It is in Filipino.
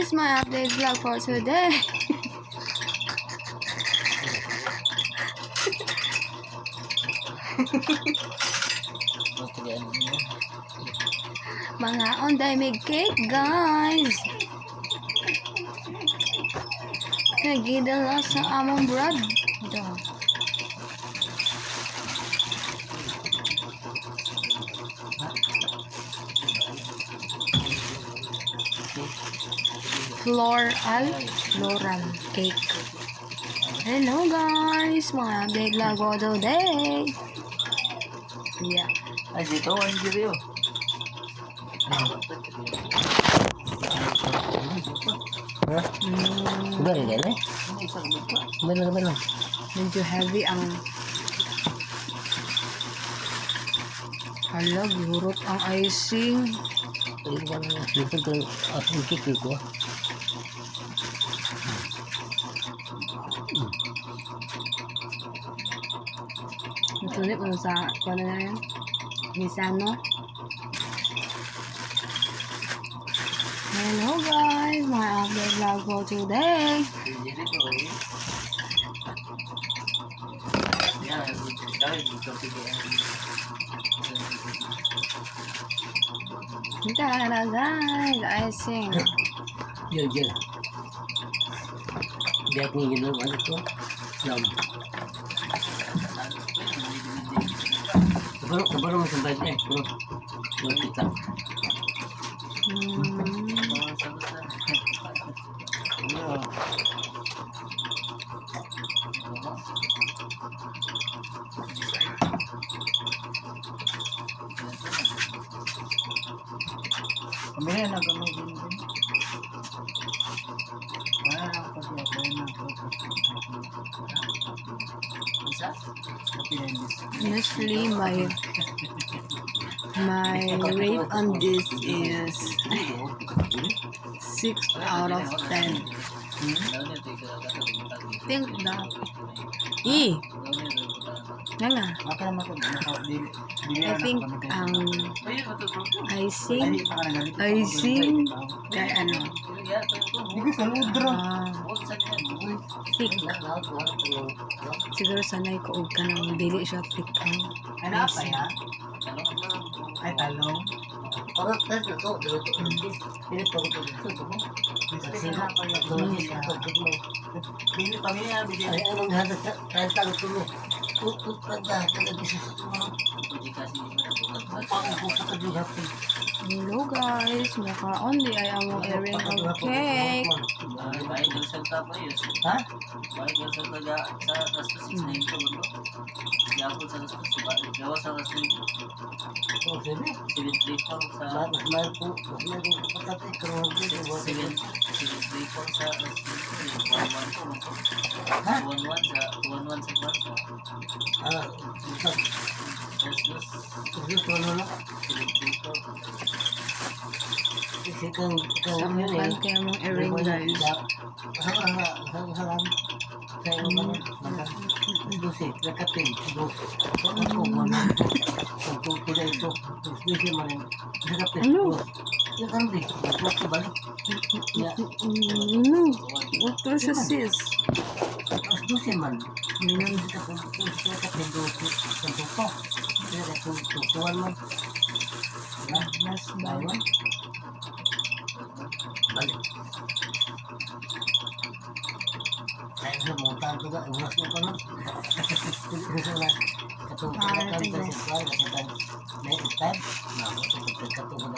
guys, my update vlog for today. Mga onday may cake guys. Nagidala sa among bread. Ito. Floral cake. Hello guys, mga update vlog for today. Yeah. Ay, dito ang video. Bari ka na? Bala. Medyo heavy ang hala, gurot ang icing. Dito ko atong kikil ko. Nasulit mo sa kano na yan? Misano. Hello guys, my update vlog for today. Kita na guys, icing. Yan. Biyak ni gino ano to? Yum. Baru mo sa bike bro. Buat kita. Kami na gamitin din. Honestly, my rate on this is 6 out of 10. Think that. Nga. I think ang icing kay ano thick. Siguro sanay ko og kanang dili siya thick ang icing. Ay talong. Parang tayo to, ini pagod mo. Bili pamilya, bili. Ay anong handa tayo talo tulo. Putut pada bisa satu malam. Hello guys, naka-only ay among airing of cake. Baik dari serta apa ya? Hah? Baik dari serta sa rastos na ito bro. Yapon sa rastos ba? Gawa sa rastos. Oh, sebe. Sebe sa mahal po. Mahal po patati ko sebe sa rastos. 11 sa kwarta. Ah, terus ano? Samukan kaya mong airing guys. What was this? Mas bawang. Balik. Saya bisa montar juga, ulas mo pa no? Katong next time, na, katong na